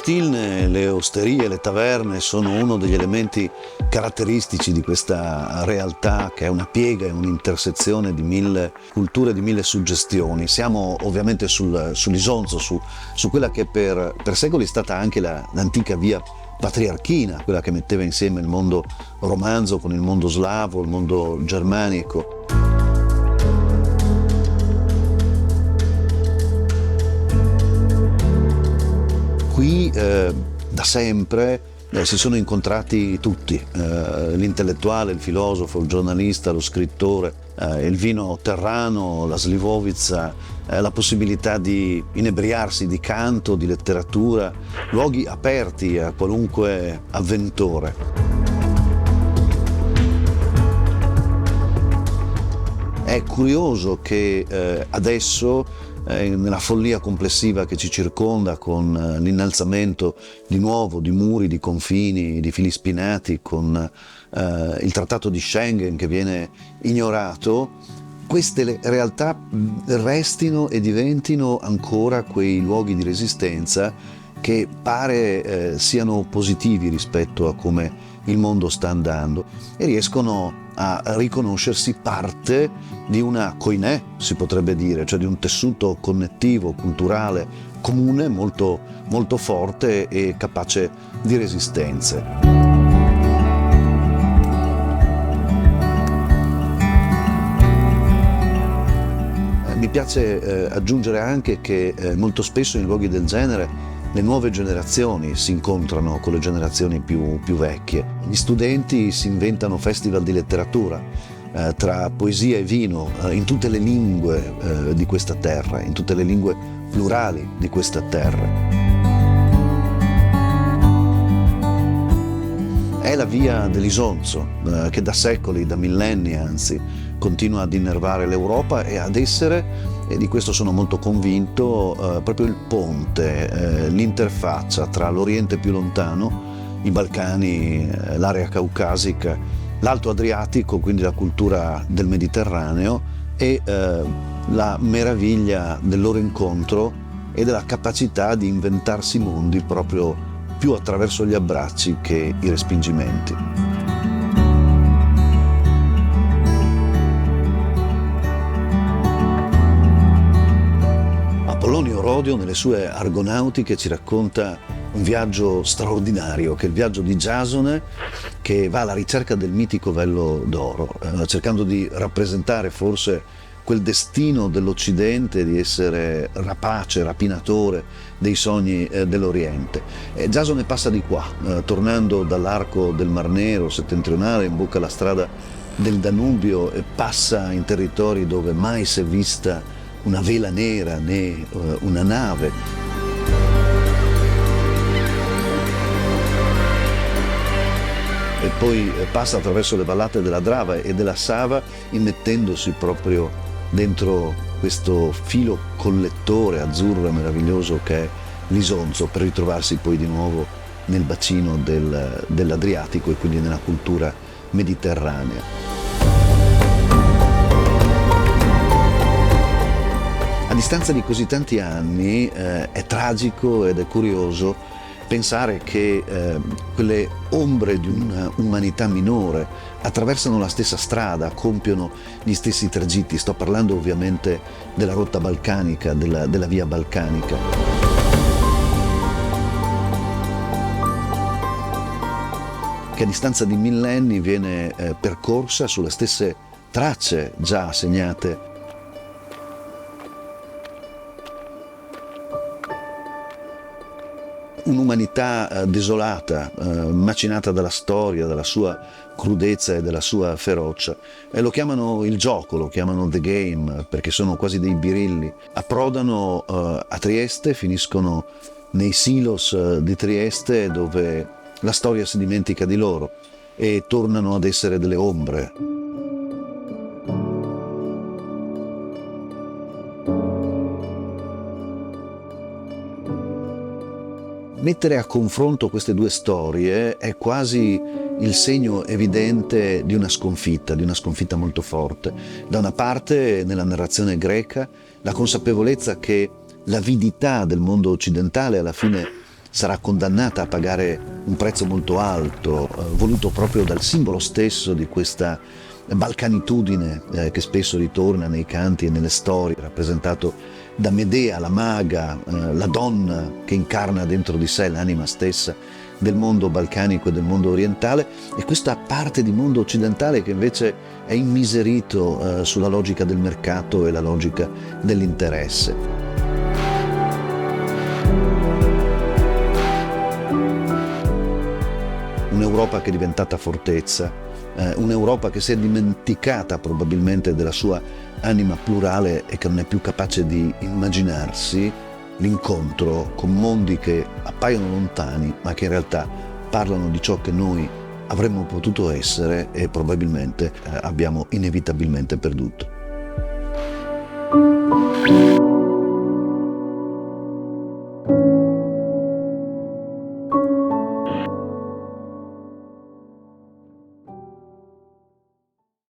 stilne, le osterie, le taverne sono uno degli elementi caratteristici di questa realtà che è una piega e un'intersezione di mille culture, di mille suggestioni. Siamo ovviamente sull'Isonzo, su quella che per secoli è stata anche l'antica via patriarchina, quella che metteva insieme il mondo romanzo con il mondo slavo, il mondo germanico. Qui da sempre si sono incontrati tutti, l'intellettuale, il filosofo, il giornalista, lo scrittore, il vino terrano, la slivovica, la possibilità di inebriarsi di canto, di letteratura, luoghi aperti a qualunque avventore. È curioso che adesso, nella follia complessiva che ci circonda, con l'innalzamento di nuovo di muri, di confini, di fili spinati, con il trattato di Schengen che viene ignorato, queste realtà restino e diventino ancora quei luoghi di resistenza che pare siano positivi rispetto a come il mondo sta andando e riescono a riconoscersi parte di una koiné, si potrebbe dire, cioè di un tessuto connettivo, culturale, comune, molto, molto forte e capace di resistenze. Mi piace aggiungere anche che molto spesso in luoghi del genere le nuove generazioni si incontrano con le generazioni più vecchie. Gli studenti si inventano festival di letteratura tra poesia e vino in tutte le lingue di questa terra, in tutte le lingue plurali di questa terra. È la via dell'Isonzo che da secoli, da millenni anzi, continua ad innervare l'Europa e ad essere, e di questo sono molto convinto, proprio il ponte, l'interfaccia tra l'Oriente più lontano, i Balcani, l'area caucasica, l'Alto Adriatico, quindi la cultura del Mediterraneo, e la meraviglia del loro incontro e della capacità di inventarsi mondi proprio più attraverso gli abbracci che i respingimenti. Apollonio Rodio nelle sue Argonautiche ci racconta un viaggio straordinario, che è il viaggio di Giasone, che va alla ricerca del mitico vello d'oro, cercando di rappresentare forse quel destino dell'Occidente di essere rapace, rapinatore dei sogni dell'Oriente. Giasone passa di qua, tornando dall'arco del Mar Nero settentrionale, imbocca la strada del Danubio e passa in territori dove mai si è vista una vela nera né una nave. E poi passa attraverso le vallate della Drava e della Sava, immettendosi proprio dentro questo filo collettore azzurro e meraviglioso che è l'Isonzo, per ritrovarsi poi di nuovo nel bacino dell'Adriatico e quindi nella cultura mediterranea. A distanza di così tanti anni è tragico ed è curioso pensare che quelle ombre di un'umanità minore attraversano la stessa strada, compiono gli stessi tragitti. Sto parlando ovviamente della rotta balcanica, della via balcanica. Che a distanza di millenni viene percorsa sulle stesse tracce già segnate un'umanità desolata, macinata dalla storia, dalla sua crudezza e dalla sua ferocia. E lo chiamano il gioco, lo chiamano the game, perché sono quasi dei birilli. Approdano a Trieste, finiscono nei silos di Trieste, dove la storia si dimentica di loro e tornano ad essere delle ombre. Mettere a confronto queste due storie è quasi il segno evidente di una sconfitta molto forte. Da una parte, nella narrazione greca, la consapevolezza che l'avidità del mondo occidentale alla fine sarà condannata a pagare un prezzo molto alto, voluto proprio dal simbolo stesso di questa balcanitudine che spesso ritorna nei canti e nelle storie, rappresentato da Medea, la maga, la donna che incarna dentro di sé l'anima stessa del mondo balcanico e del mondo orientale, e questa parte di mondo occidentale che invece è immiserito sulla logica del mercato e la logica dell'interesse. Un'Europa che è diventata fortezza, un'Europa che si è dimenticata probabilmente della sua anima plurale e che non è più capace di immaginarsi l'incontro con mondi che appaiono lontani ma che in realtà parlano di ciò che noi avremmo potuto essere e probabilmente abbiamo inevitabilmente perduto.